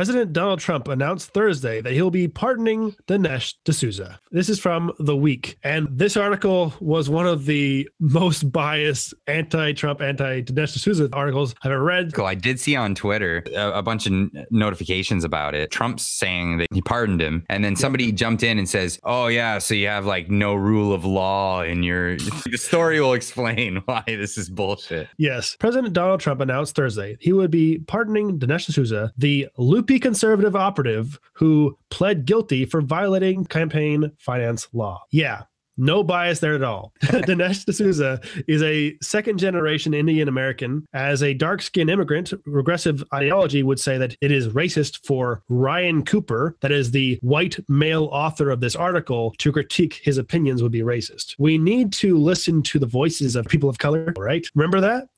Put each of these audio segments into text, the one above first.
President Donald Trump announced Thursday that he'll be pardoning Dinesh D'Souza. This is from The Week. And this article was one of the most biased anti-Trump, anti-Dinesh D'Souza articles I've ever read. Cool. I did see on Twitter a bunch of notifications about it. Trump's saying that he pardoned him. And then somebody jumped in and says, oh, yeah, so you have like no rule of law in your... The story will explain why this is bullshit. Yes. President Donald Trump announced Thursday he would be pardoning Dinesh D'Souza, the loopy conservative operative who pled guilty for violating campaign finance law. Yeah. No bias there at all. Dinesh D'Souza is a second-generation Indian American. As a dark-skinned immigrant, regressive ideology would say that it is racist for Ryan Cooper, that is the white male author of this article, to critique his opinions would be racist. We need to listen to the voices of people of color, right? Remember that?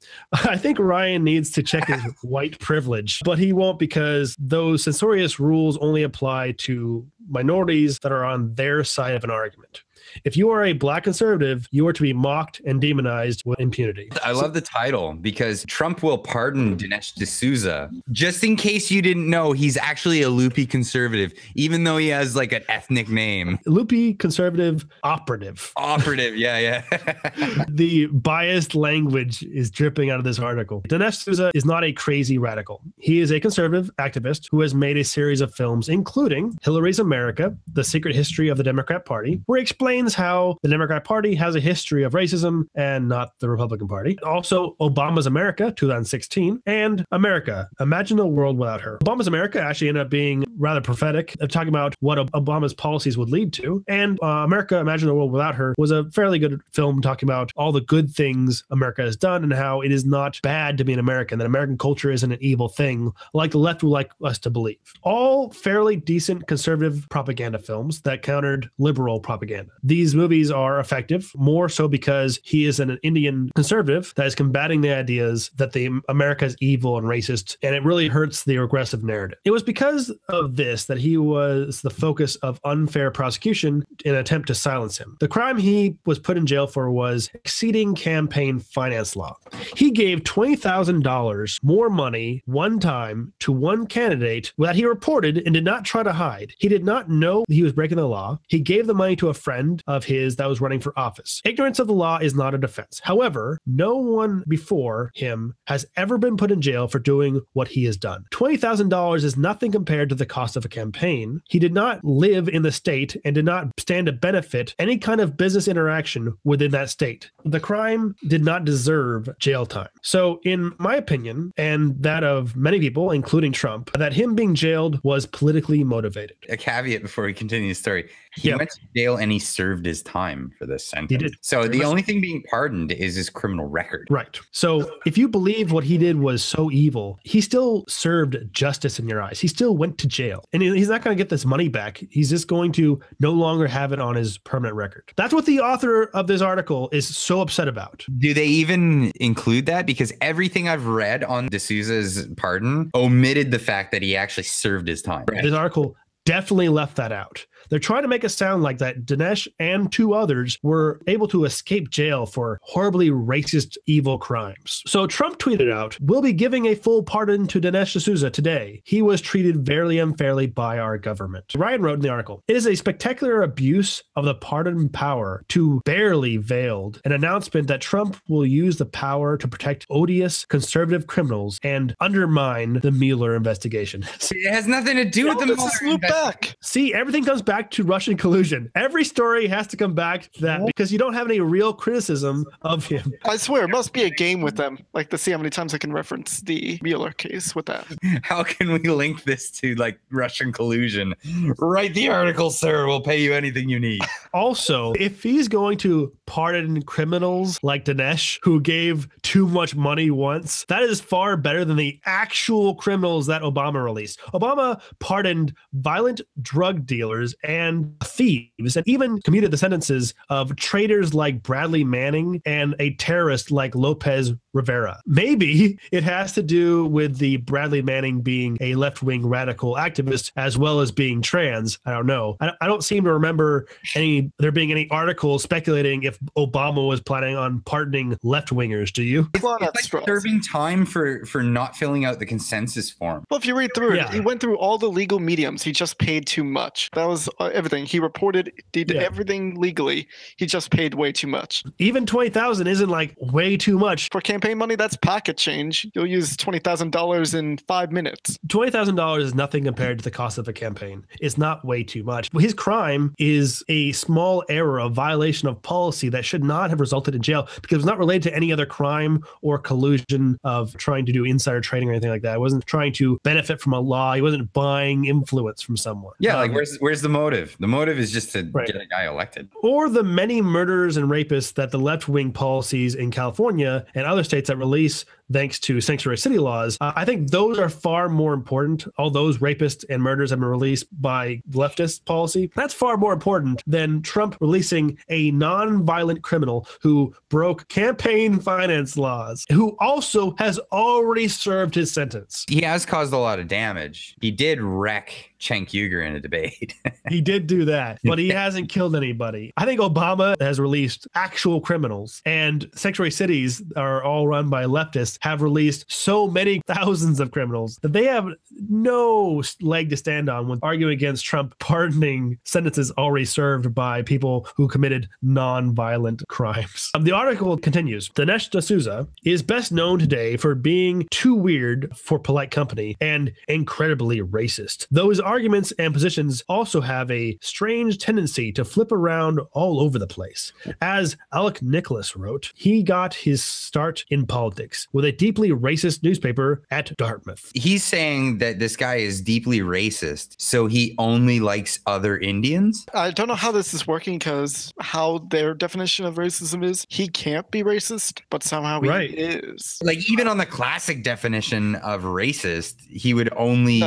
I think Ryan needs to check his white privilege, but he won't because those censorious rules only apply to minorities that are on their side of an argument. If you are a black conservative, you are to be mocked and demonized with impunity. I love the title because Trump will pardon Dinesh D'Souza. Just in case you didn't know, he's actually a loopy conservative, even though he has like an ethnic name. Loopy conservative operative. Operative, yeah. The biased language is dripping out of this article. Dinesh D'Souza is not a crazy radical. He is a conservative activist who has made a series of films, including Hillary's America, The Secret History of the Democrat Party, where he explains how the Democrat Party has a history of racism and not the Republican Party. Also, Obama's America, 2016, and America, Imagine a World Without Her. Obama's America actually ended up being rather prophetic of talking about what Obama's policies would lead to. And America, Imagine a World Without Her was a fairly good film talking about all the good things America has done and how it is not bad to be an American, that American culture isn't an evil thing like the left would like us to believe. All fairly decent conservative propaganda films that countered liberal propaganda. These movies are effective, more so because he is an Indian conservative that is combating the ideas that America is evil and racist, and it really hurts the regressive narrative. It was because of this that he was the focus of unfair prosecution in an attempt to silence him. The crime he was put in jail for was exceeding campaign finance law. He gave $20,000 more money one time to one candidate that he reported and did not try to hide. He did not know he was breaking the law. He gave the money to a friend of his that was running for office. Ignorance of the law is not a defense. However, no one before him has ever been put in jail for doing what he has done. $20,000 is nothing compared to the cost of a campaign. He did not live in the state and did not stand to benefit any kind of business interaction within that state. The crime did not deserve jail time. So in my opinion, and that of many people, including Trump, that him being jailed was politically motivated. A caveat before we continue the story. He went to jail and he served his time for this sentence. He did. So the only thing being pardoned is his criminal record. Right. So if you believe what he did was so evil, he still served justice in your eyes. He still went to jail. And he's not going to get this money back. He's just going to no longer have it on his permanent record. That's what the author of this article is so upset about. Do they even include that? Because everything I've read on D'Souza's pardon omitted the fact that he actually served his time. Right. This article definitely left that out. They're trying to make it sound like that Dinesh and two others were able to escape jail for horribly racist, evil crimes. So Trump tweeted out, "We'll be giving a full pardon to Dinesh D'Souza today. He was treated very unfairly by our government." Ryan wrote in the article, "It is a spectacular abuse of the pardon power to barely veiled an announcement that Trump will use the power to protect odious conservative criminals and undermine the Mueller investigation." It has nothing to do with the Mueller back. See, everything comes back to Russian collusion. Every story has to come back to that because you don't have any real criticism of him. I swear, it must be a game with them, like to see how many times I can reference the Mueller case with that. How can we link this to like Russian collusion? Write the article, sir. We'll pay you anything you need. Also, if he's going to pardon criminals like Dinesh, who gave too much money once, that is far better than the actual criminals that Obama released. Obama pardoned violent drug dealers and thieves, and even commuted the sentences of traitors like Bradley Manning and a terrorist like Lopez Rivera. Maybe it has to do with the Bradley Manning being a left-wing radical activist as well as being trans. I don't know. I don't seem to remember there being any articles speculating if Obama was planning on pardoning left-wingers. Do you? It's like serving time for not filling out the consensus form. Well, if you read through it, he went through all the legal mediums. He just paid too much. That was everything. He reported, he did everything legally. He just paid way too much. Even $20,000 isn't like way too much. For campaign money, that's pocket change. You'll use $20,000 in 5 minutes. $20,000 is nothing compared to the cost of a campaign. It's not way too much. His crime is a small error, a violation of policy that should not have resulted in jail because it was not related to any other crime or collusion of trying to do insider trading or anything like that. It wasn't trying to benefit from a law. He wasn't buying influence from someone. Yeah, like where's the motive? The motive is just to get a guy elected. Or the many murderers and rapists that the left-wing policies in California and other states that release thanks to sanctuary city laws. I think those are far more important. All those rapists and murders have been released by leftist policy. That's far more important than Trump releasing a non-violent criminal who broke campaign finance laws, who also has already served his sentence. He has caused a lot of damage. He did wreck Cenk Uygur in a debate. He did do that, but he hasn't killed anybody. I think Obama has released actual criminals, and sanctuary cities are all run by leftists, have released so many thousands of criminals that they have no leg to stand on when arguing against Trump pardoning sentences already served by people who committed non-violent crimes. The article continues. Dinesh D'Souza is best known today for being too weird for polite company and incredibly racist. Though his arguments and positions also have a strange tendency to flip around all over the place. As Alec Nicholas wrote, he got his start in politics with a deeply racist newspaper at Dartmouth. He's saying that this guy is deeply racist, so he only likes other Indians? I don't know how this is working because how their definition of racism is. He can't be racist, but somehow he is. Like even on the classic definition of racist, he would only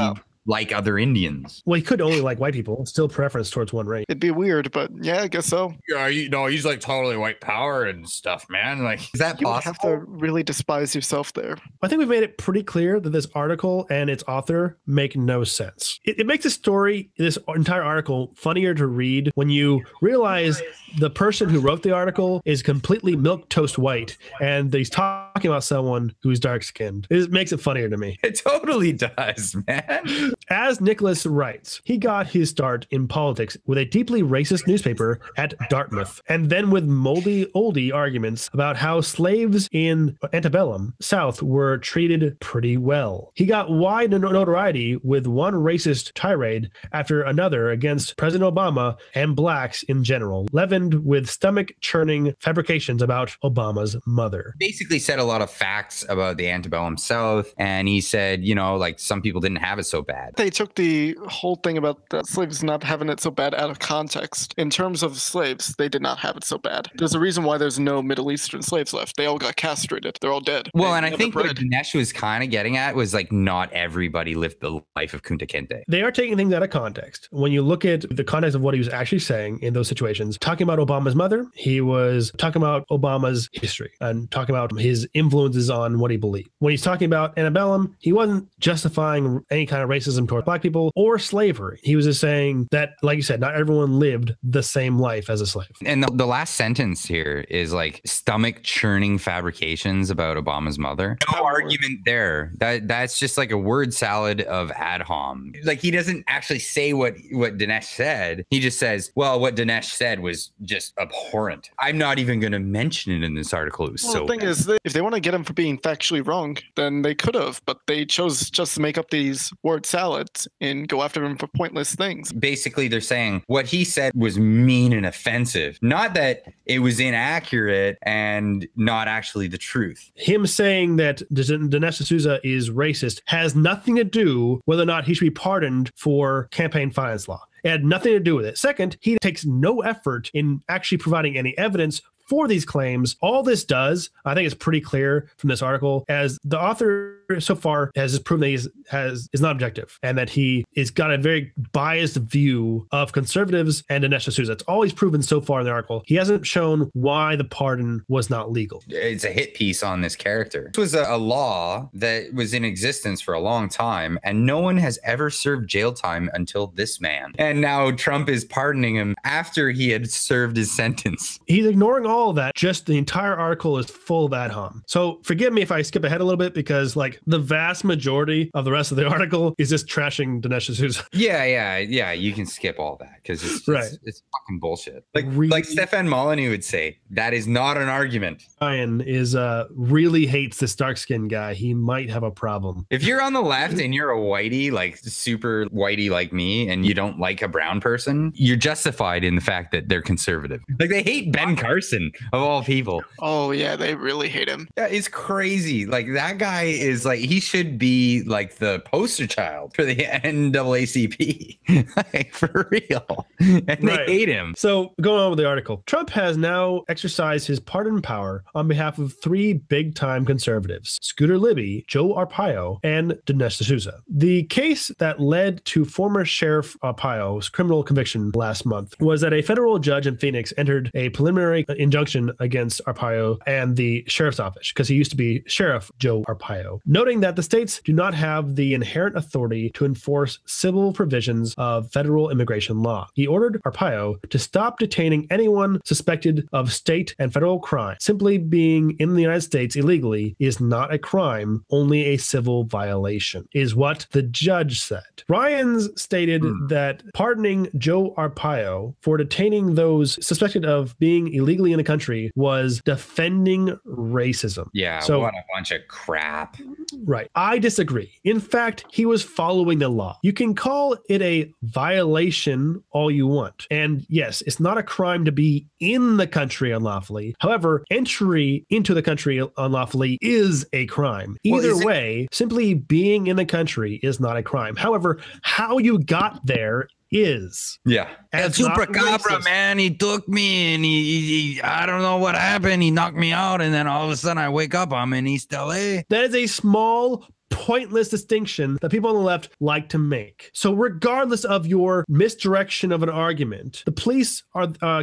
like other Indians. Well, he could only like white people. Still preference towards one race. It'd be weird, but yeah, I guess so. Yeah, he's like totally white power and stuff, man. Like, is that you possible? You have to really despise yourself there. I think we've made it pretty clear that this article and its author make no sense. It makes the story, this entire article, funnier to read when you realize the person who wrote the article is completely milquetoast white, and he's talking about someone who's dark-skinned. It makes it funnier to me. It totally does, man. As Nicholas writes, he got his start in politics with a deeply racist newspaper at Dartmouth, and then with moldy oldie arguments about how slaves in antebellum South were treated pretty well. He got wide notoriety with one racist tirade after another against President Obama and blacks in general, leavened with stomach-churning fabrications about Obama's mother. Basically said a lot of facts about the antebellum South, and he said, like some people didn't have it so bad. They took the whole thing about the slaves not having it so bad out of context. In terms of slaves, they did not have it so bad. There's a reason why there's no Middle Eastern slaves left. They all got castrated. They're all dead. Well, and I think what Dinesh was kind of getting at was like not everybody lived the life of Kunta Kinte. They are taking things out of context. When you look at the context of what he was actually saying in those situations, talking about Obama's mother, he was talking about Obama's history and talking about his influences on what he believed. When he's talking about antebellum, he wasn't justifying any kind of racism toward black people or slavery. He was just saying that, like you said, not everyone lived the same life as a slave. And the last sentence here is like stomach churning fabrications about Obama's mother. No argument there. That's just like a word salad of ad hom. Like he doesn't actually say what Dinesh said. He just says, well, what Dinesh said was just abhorrent. I'm not even going to mention it in this article. It was the thing is, if they want to get him for being factually wrong, then they could have, but they chose just to make up these word salads and go after him for pointless things. Basically, they're saying what he said was mean and offensive, not that it was inaccurate and not actually the truth. Him saying that Dinesh D'Souza is racist has nothing to do whether or not he should be pardoned for campaign finance law. It had nothing to do with it. Second, he takes no effort in actually providing any evidence for these claims. All this does, I think it's pretty clear from this article, as the author so far has proven that is not objective and that he is got a very biased view of conservatives and Dinesh D'souza. That's all he's proven so far in the article. He hasn't shown why the pardon was not legal. It's a hit piece on this character. This was a law that was in existence for a long time, and no one has ever served jail time until this man. And now Trump is pardoning him after he had served his sentence. He's ignoring all of that. Just the entire article is full of ad hom. So forgive me if I skip ahead a little bit, because like the vast majority of the rest of the article is just trashing Dinesh D'souza. Yeah. You can skip all that because it's fucking bullshit. Like Stefan Molyneux would say, that is not an argument. Ryan is really hates this dark skinned guy. He might have a problem. If you're on the left and you're a whitey, like super whitey like me, and you don't like a brown person, you're justified in the fact that they're conservative. Like they hate Ben Carson of all people. Oh yeah, they really hate him. Yeah, it's crazy. Like that guy is like, he should be like the poster child for the NAACP. Like, for real. And they hate him. So going on with the article, Trump has now exercised his pardon power on behalf of 3 big-time conservatives: Scooter Libby, Joe Arpaio, and Dinesh D'Souza. The case that led to former Sheriff Arpaio's criminal conviction last month was that a federal judge in Phoenix entered a preliminary injunction against Arpaio and the sheriff's office, because he used to be Sheriff Joe Arpaio, noting that the states do not have the inherent authority to enforce civil provisions of federal immigration law. He ordered Arpaio to stop detaining anyone suspected of state and federal crime. Simply being in the United States illegally is not a crime, only a civil violation, is what the judge said. Ryans stated that pardoning Joe Arpaio for detaining those suspected of being illegally in the country was defending racism. Yeah, so, what a bunch of crap. Right. I disagree. In fact, he was following the law. You can call it a violation all you want. And yes, it's not a crime to be in the country unlawfully. However, entry into the country unlawfully is a crime. Either way, simply being in the country is not a crime. However, how you got there is. Yeah. And Chupacabra, man, he took me and he I don't know what happened. He knocked me out, and then all of a sudden I wake up, I'm in East LA. That is a small, pointless distinction that people on the left like to make. So regardless of your misdirection of an argument, the police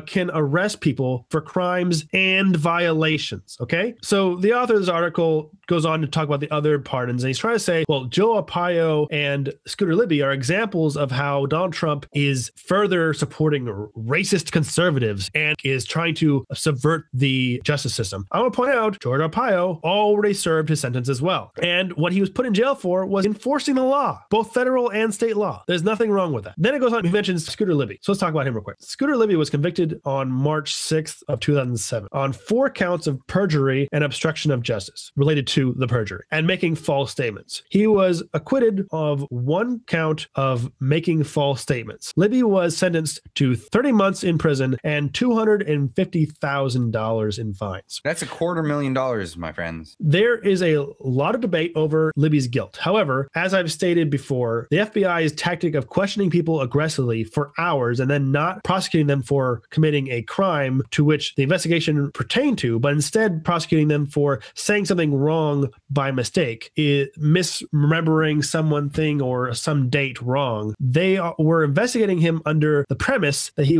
can arrest people for crimes and violations, okay? So the author of this article goes on to talk about the other pardons, and he's trying to say, well, Joe Arpaio and Scooter Libby are examples of how Donald Trump is further supporting racist conservatives and is trying to subvert the justice system. I want to point out, George Arpaio already served his sentence as well. And what he was put in jail for was enforcing the law, both federal and state law. There's nothing wrong with that. Then it goes on, he mentions Scooter Libby. So let's talk about him real quick. Scooter Libby was convicted on March 6th of 2007 on 4 counts of perjury and obstruction of justice related to the perjury and making false statements. He was acquitted of 1 count of making false statements. Libby was sentenced to 30 months in prison and $250,000 in fines. That's $250,000, my friends. There is a lot of debate over Libby's guilt. However, as I've stated before, the FBI's tactic of questioning people aggressively for hours and then not prosecuting them for committing a crime to which the investigation pertained to, but instead prosecuting them for saying something wrong by mistake, misremembering something or some date wrong. They were investigating him under the premise that he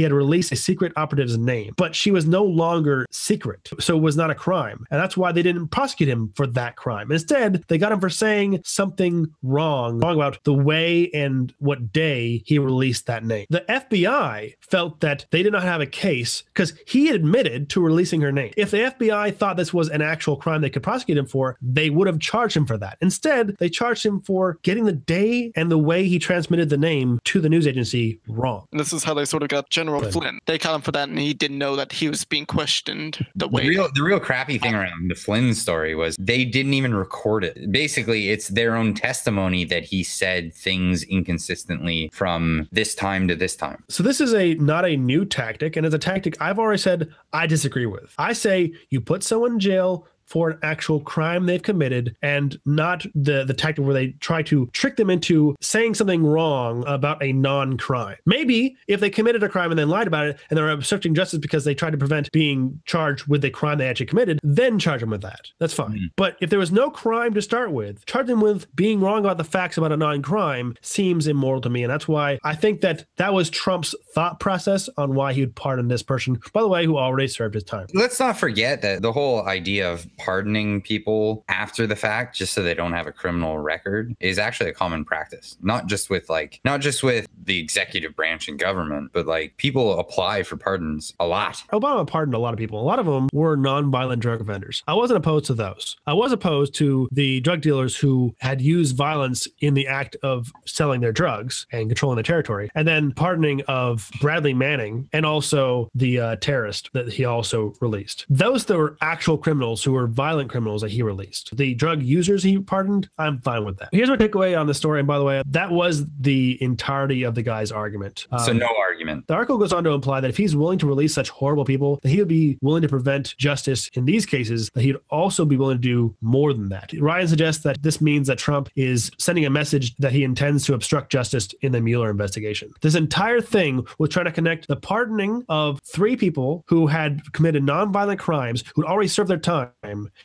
had released a secret operative's name, but she was no longer secret, so it was not a crime, and that's why they didn't prosecute him for that crime. Instead, they got him for saying something wrong about the way and what day he released that name. The FBI felt that they did not have a case because he admitted to releasing her name. If the FBI thought this was an actual crime they could prosecute him for, they would have charged him for that. Instead, they charged him for getting the day and the way he transmitted the name to the news agency wrong. And this is how they sort of got General Flynn. They caught him for that, and he didn't know that he was being questioned the way. The real crappy thing around the Flynn story was they didn't even record it. Basically, it's their own testimony that he said things inconsistently from this time to this time. So this is not a new tactic, and it's a tactic I've already said I disagree with. I say you put someone in jail for an actual crime they've committed and not the tactic where they try to trick them into saying something wrong about a non-crime. Maybe if they committed a crime and then lied about it and they're obstructing justice because they tried to prevent being charged with a crime they actually committed, then charge them with that. That's fine. But if there was no crime to start with, charge them with being wrong about the facts about a non-crime seems immoral to me. And that's why I think that was Trump's thought process on why he would pardon this person, by the way, who already served his time. Let's not forget that the whole idea of pardoning people after the fact, just so they don't have a criminal record, is actually a common practice. Not just with the executive branch and government, but like people apply for pardons a lot. Obama pardoned a lot of people. A lot of them were non-violent drug offenders. I wasn't opposed to those. I was opposed to the drug dealers who had used violence in the act of selling their drugs and controlling the territory, and then pardoning of Bradley Manning and also the terrorist that he also released. Those that were actual criminals who were violent criminals that he released. The drug users he pardoned, I'm fine with that. Here's my takeaway on the story, and by the way, that was the entirety of the guy's argument. So no argument. The article goes on to imply that if he's willing to release such horrible people, that he would be willing to prevent justice in these cases, that he'd also be willing to do more than that. Ryan suggests that this means that Trump is sending a message that he intends to obstruct justice in the Mueller investigation. This entire thing was trying to connect the pardoning of 3 people who had committed nonviolent crimes, who'd already served their time,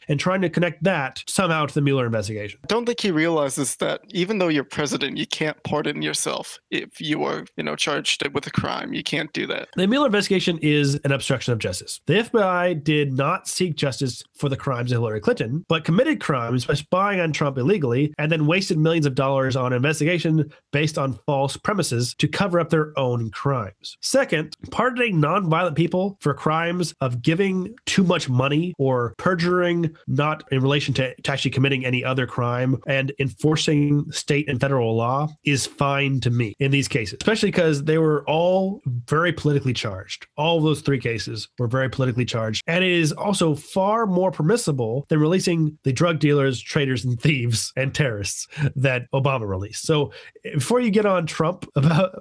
and trying to connect that somehow to the Mueller investigation. I don't think he realizes that even though you're president, you can't pardon yourself if you are, charged with a crime. You can't do that. The Mueller investigation is an obstruction of justice. The FBI did not seek justice for the crimes of Hillary Clinton, but committed crimes by spying on Trump illegally and then wasted millions of dollars on an investigation based on false premises to cover up their own crimes. Second, pardoning nonviolent people for crimes of giving too much money or perjuring not in relation to actually committing any other crime and enforcing state and federal law is fine to me in these cases, especially because they were all very politically charged. All of those 3 cases were very politically charged. And it is also far more permissible than releasing the drug dealers, traitors, and thieves and terrorists that Obama released. So before you get on Trump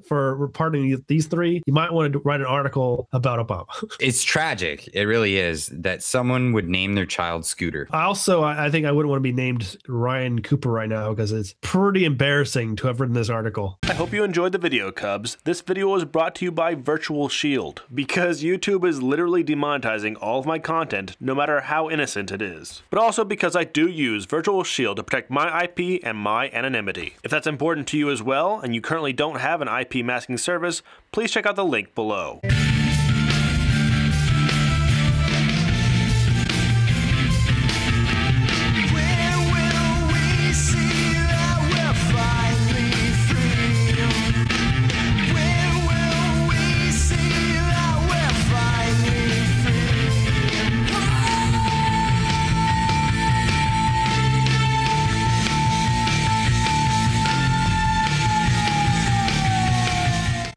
for pardoning these 3, you might want to write an article about Obama. It's tragic. It really is that someone would name their child Scooter. I think I wouldn't want to be named Ryan Cooper right now because it's pretty embarrassing to have written this article. I hope you enjoyed the video, Cubs. This video was brought to you by Virtual Shield because YouTube is literally demonetizing all of my content, no matter how innocent it is. But also because I do use Virtual Shield to protect my IP and my anonymity. If that's important to you as well, and you currently don't have an IP masking service, please check out the link below.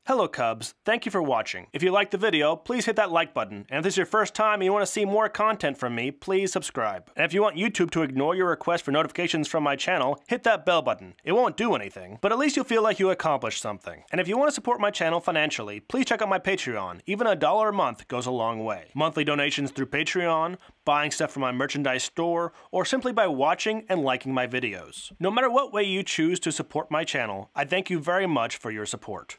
Hello Cubs, thank you for watching. If you liked the video, please hit that like button, and if this is your first time and you want to see more content from me, please subscribe. And if you want YouTube to ignore your request for notifications from my channel, hit that bell button. It won't do anything, but at least you'll feel like you accomplished something. And if you want to support my channel financially, please check out my Patreon. Even $1 a month goes a long way. Monthly donations through Patreon, buying stuff from my merchandise store, or simply by watching and liking my videos. No matter what way you choose to support my channel, I thank you very much for your support.